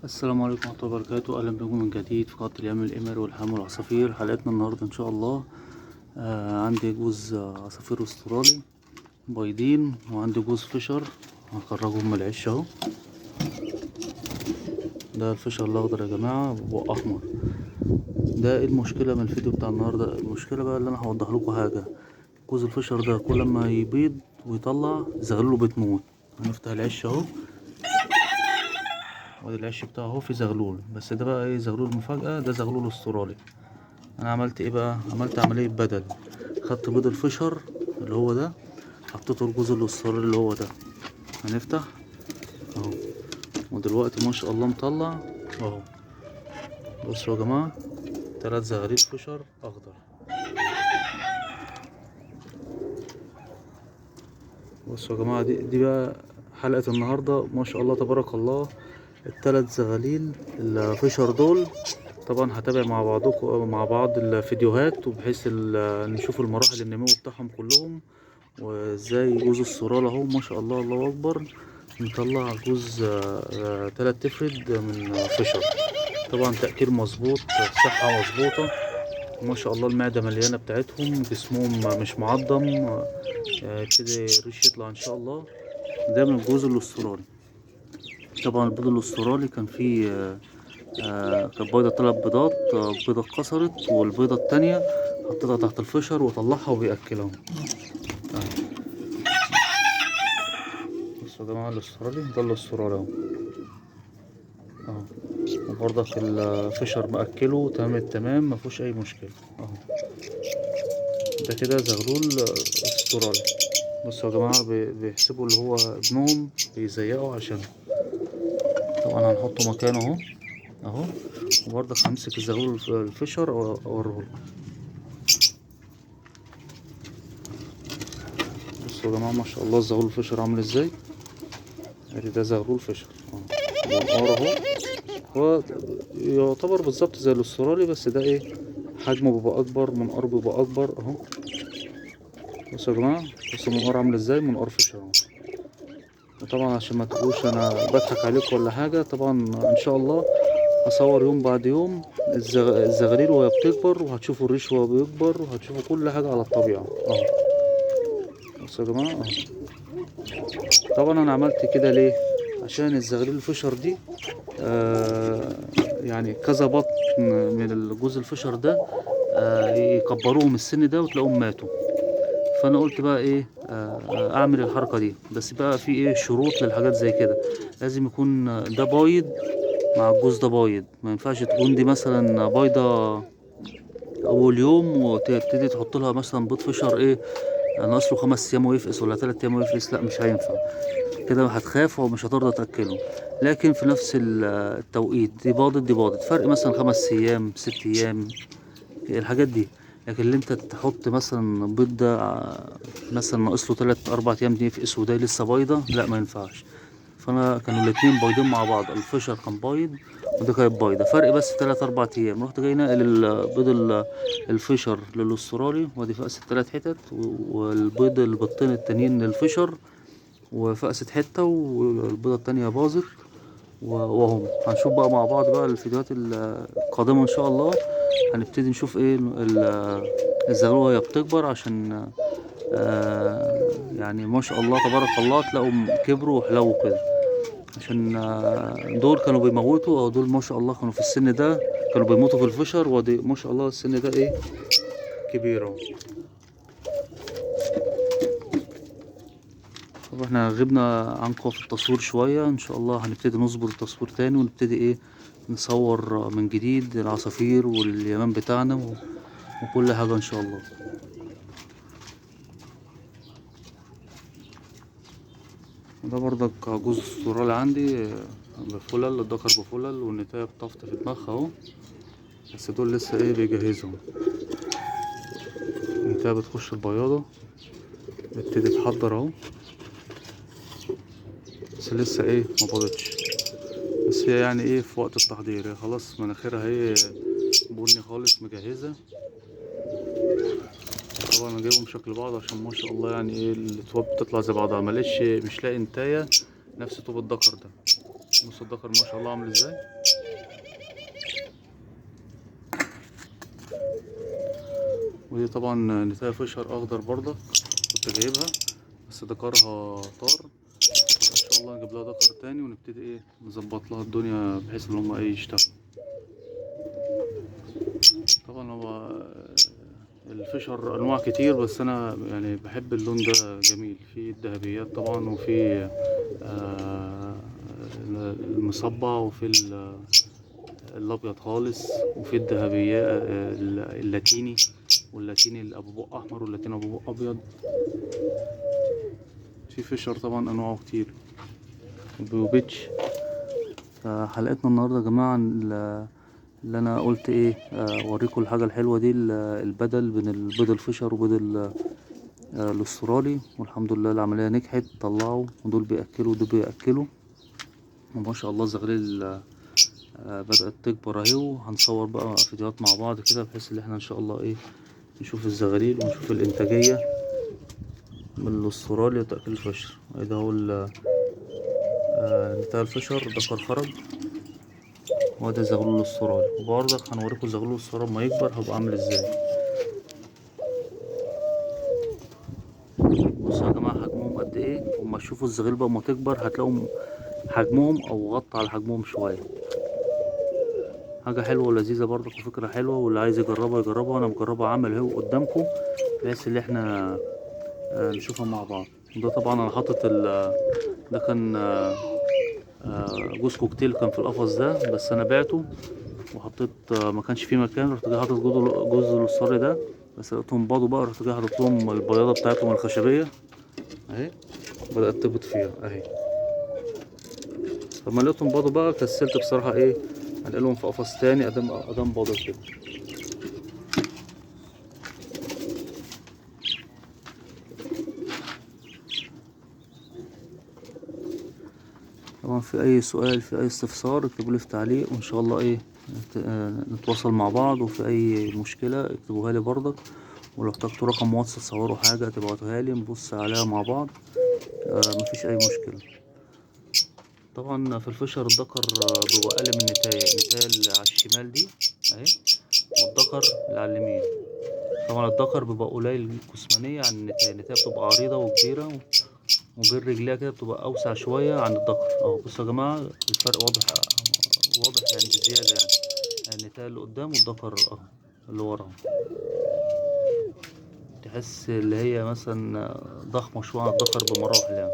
السلام عليكم ورحمة الله وبركاته. أهلا بكم من جديد في قناة اليوم القمر والحمام والعصافير. حلقتنا النهاردة إن شاء الله عندي جوز عصافير أسترالي بيضين، وعندي جوز فشر هخرجهم من العش أهو. ده الفشر الأخضر يا جماعة وأحمر. ده إيه المشكلة من الفيديو بتاع النهاردة؟ المشكلة بقى اللي أنا هوضح لكم حاجة. جوز الفشر ده كل ما يبيض ويطلع زغلوله بتموت. هنفتح العش أهو، وادي العش بتاعه اهو في زغلول، بس ده بقى ايه زغلول مفاجأة، ده زغلول استرالي. انا عملت ايه بقى؟ عملت عملية بدل. خدت بيض الفشر اللي هو ده، حطيته الجوز الاسترالي اللي هو ده. هنفتح اهو، ودلوقتي ما شاء الله مطلع اهو. بصوا يا جماعة، 3 زغاليل فشر اخضر. بصوا يا جماعة، دي بقى حلقة النهاردة. ما شاء الله تبارك الله، ال3 زغاليل الفشر دول. طبعا هتابع مع بعض الفيديوهات، وبحيث نشوف المراحل النمو بتاعهم كلهم، وازاي جوز السرالة اهو ما شاء الله الله اكبر مطلع جوز 3 تفرد من فشر. طبعا تأكيل مظبوط، صحة مظبوطة ما شاء الله. المعدة مليانة بتاعتهم، جسمهم مش معضم. يبتدي الريش يطلع ان شاء الله. ده من الجوز الاسترالي. طبعا البيض الاسترالي كان فيه كانت بيضة 3 بيضات، بيضة اتكسرت، والبيضة التانية حطيتها تحت الفشر وطلعها وبيأكلهم. بصوا يا جماعة، الاسترالي ده الاسترالي اهو اهو. وبرضك الفشر مأكله تمام التمام، مفيهوش أي مشكلة اهو. ده كده زغلول استرالي. بصوا يا جماعة، بيحسبوا اللي هو ابنهم، بيزيقوا عشان. طبعا هنحطه مكانه اهو اهو. وبرضك همسك الزغلول الفشر اوريهولكم. بصوا يا جماعة، ما شاء الله الزغلول الفشر عامل ازاي. ادي ده زغلول فشر اهو، منقار اهو. هو يعتبر بالظبط زي الاسترالي، بس ده ايه، حجمه بيبقى اكبر، منقار بيبقى اكبر اهو. بصوا يا جماعة، بصوا المنقار عامل ازاي، منقار فشر اهو. وطبعا عشان ما تقولوش انا بضحك عليكم ولا حاجة، طبعا ان شاء الله هصور يوم بعد يوم الزغاليل وهي بتكبر، وهتشوفوا الريش وهو بيكبر، وهتشوفوا كل حاجة على الطبيعة اهو. بصوا يا جماعة اهو. طبعا انا عملت كده ليه؟ عشان الزغاليل الفشر دي يعني كذا بطن من الجوز الفشر ده يكبروهم السن ده وتلاقوهم ماتوا. فانا قلت بقى ايه، اعمل الحركه دي، بس بقى في ايه شروط للحاجات زي كده. لازم يكون ده بايض مع الجوز ده بايض. ما ينفعش تكون دي مثلا بايضه اول يوم وتبتدي تحط لها مثلا بيض فشر ايه ناقص له 5 ايام ويفقس، ولا 3 ايام ويفقس. لا، مش هينفع كده، هتخاف ومش هترضى تاكله. لكن في نفس التوقيت، دي باضت دي باضت، فرق مثلا 5 ايام 6 ايام الحاجات دي. لكن اللي انت تحط مثلا بيض ده مثلا ناقص له 3 4 ايام دي يفقس، وده لسه بايضه، لا ما ينفعش. فانا كانوا الاتنين بايضين مع بعض، الفشر كان بايض وده كانت بايضه، فرق بس 3 4 ايام. رحت جاي ناقل البيض الفشر للاسترالي، وادي فقس 3 حتت، والبيض البيضتين التانيين للفشر وفقست حتة، والبيضة التانية باظت. وهم هنشوف بقى مع بعض بقى الفيديوهات القادمة ان شاء الله. هنبتدي نشوف ايه الزغلول وهي بتكبر، عشان يعني ما شاء الله تبارك الله تلاقوا كبروا وحلو كده. عشان دول كانوا بيموتوا، او دول ما شاء الله كانوا في السن ده كانوا بيموتوا في الفشر، ودي ما شاء الله السن ده ايه كبير اهو. طب احنا غبنا عنكم في التصوير شوية، ان شاء الله هنبتدي نظبط التصوير تاني، ونبتدي ايه نصور من جديد العصافير واليمام بتاعنا وكل حاجة ان شاء الله. ده برضك جوز استرالي عندي بفلل، الدكر بفلل والنتاية بطفت في دماغها اهو. بس دول لسه ايه بيجهزهم. النتاية بتخش البياضة، بتبتدي تحضر اهو، بس لسه ايه ما باضتش. بس هي يعني ايه في وقت التحضير، هي خلاص مناخيرها ايه بني خالص مجهزة. طبعا انا جايبهم شكل بعض عشان ما شاء الله يعني ايه التواب بتطلع زي بعضها، مش لاقي نتاية نفس طوب الدكر ده. بص الدكر ما شاء الله عامل ازاي. ودي طبعا نتاية فيشر اخضر برضك كنت جايبها بس دكرها طار. ان شاء الله نجيب لها دكر تاني ونبتدي ايه نظبط لها الدنيا بحيث ان هم ايه يشتغلوا. طبعا هو الفيشر انواع كتير بس انا يعني بحب اللون ده جميل، في الذهبيات طبعا وفي المصبع وفي الابيض خالص وفي الذهبيات اللاتيني واللاتيني اللي ابو بق احمر واللاتيني ابو بق ابيض. في فيشر طبعا انواعه كتير وبيتش. فحلقتنا النهارده يا جماعه اللي انا قلت ايه اوريكم الحاجه الحلوه دي، البدل بين البيض الفيشر وبيض الاسترالي، والحمد لله العمليه نجحت. طلعوا ودول بياكلوا ودول بياكلوا وما شاء الله الزغاليل بدات تكبر اهي. وهنصور بقى فيديوهات مع بعض كده بحيث ان احنا ان شاء الله ايه نشوف الزغاليل ونشوف الانتاجيه من الاسترالي وتاكل الفشر. ده هو بتاع الفشر دكر خرج، وده الزغلول الاسترالي. وبرضك هنوريكم الزغلول الاسترالي لما يكبر هيبقى عامل ازاي. بصوا يا جماعه حجمهم قد ايه، وما تشوفوا الزغيل بقى ما تكبر هتلاقوا حجمهم او غطى على حجمهم شويه. حاجه حلوه ولذيذه برضك وفكره حلوه، واللي عايز يجربها يجربها. انا مجربها عمل اهو قدامكم بحيث ان احنا نشوفها مع بعض. ده طبعا انا حاطط ده كان جوز كوكتيل كان في القفص ده بس انا بعته وحطيت ما كانش فيه مكان، رحت جاي حاطط جوز الاسترالي ده بس لقيتهم باضوا بقى، رحت جاي حاطط لهم البياضه بتاعتهم الخشبيه اهي بدات تبط فيها اهي. لما لقيتهم باضوا بقى كسلت بصراحه ايه انقلهم في قفص تاني ادام باضوا كده. طبعا في اي سؤال في اي استفسار اكتبوا لي في تعليق وان شاء الله ايه نتواصل مع بعض. وفي اي مشكله اكتبوها لي برضك، ولو احتجتوا رقم واتس تصوروا حاجه تبعتوها لي نبص عليها مع بعض. مفيش اي مشكله. طبعا في الفشر الدكر بيبقى اقل من النتاية اللي على الشمال دي اهي، والدكر اللي على اليمين. طبعا الدكر بيبقى قليل جسمانية عن النتاية بتبقى عريضة وكبيرة وبين رجليها كده بتبقى أوسع شوية عن الدكر اهو. بصوا يا جماعة الفرق واضح واضح يعني بزيادة يعني النتاية اللي قدام والدكر اهو اللي ورا تحس اللي هي مثلا ضخمة شوية عن الدكر بمراحل يعني.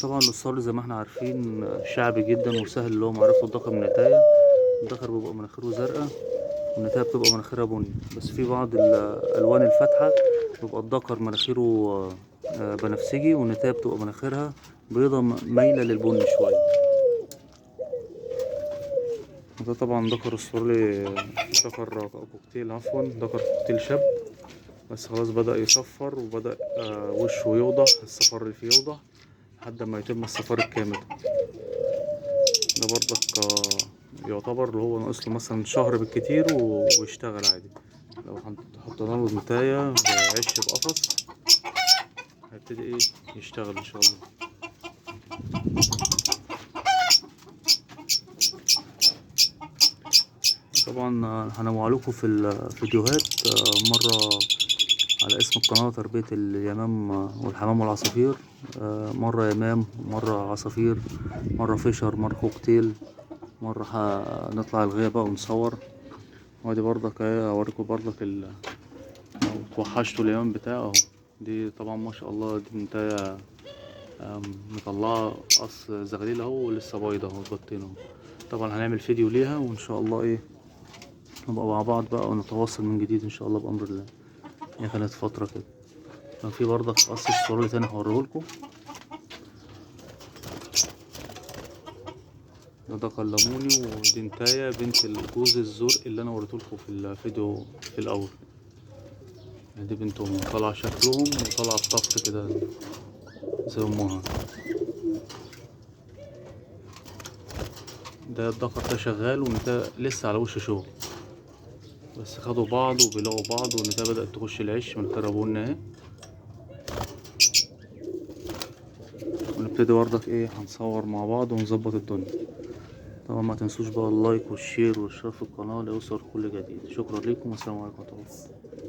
طبعا الاسترالي زي ما احنا عارفين شعبي جدا وسهل اللي هو معرفة الدكر من النتاية. الدكر بيبقى مناخيره زرقاء والنتاية بتبقى مناخيرها بني، بس في بعض الألوان الفاتحة بيبقى الدكر مناخيره بنفسجي والنتاية بتبقى مناخيرها بيضة مايلة للبني شوية. ده طبعا دكر استرالي دكر كوكتيل عفوا دكر كوكتيل شاب بس خلاص بدأ يصفر وبدأ وشه يوضح، الصفار اللي فيه يوضح لحد ما يتم الصفار الكامل. ده برضك يعتبر اللي هو ناقص له مثلا شهر بالكتير ويشتغل عادي. لو حطينا له نتاية بعش بقفص هيبتدي ايه يشتغل ان شاء الله. طبعا هنوع لكم في الفيديوهات مرة على اسم القناة تربية اليمام والحمام والعصافير، مرة يمام مرة عصافير مرة فيشر مرة كوكتيل مرة نطلع الغابة ونصور. وادي برضك اهي اوريكم برضك توحشتوا اليمام بتاعه اهو. دي طبعا ما شاء الله دي نتاية مطلعة قص زغليل اهو ولسه بايضة اهو بطين اهو. طبعا هنعمل فيديو ليها وان شاء الله ايه نبقى مع بعض بقى ونتواصل من جديد ان شاء الله بامر الله. هي كانت فترة كده. كان في برضك قص الصورة تاني هوريهولكم. ده دكر ليموني ودي نتاية بنت الجوز الزرق اللي انا وريتهولكم في الفيديو في الاول. دي بنتهم طالعة شكلهم وطالعة بطفر كده زي امها. ده الدكر ده شغال والنتاية لسه على وش شغل بس خدوا بعض وبيلاقوا بعض والنتاية بدأت تخش العش من خربونا اهي. ونبتدي برضك ايه هنصور مع بعض ونظبط الدنيا. طبعا ما تنسوش بقى اللايك والشير والاشتراك في القناة ليوصل كل جديد. شكرا لكم والسلام عليكم ورحمة الله.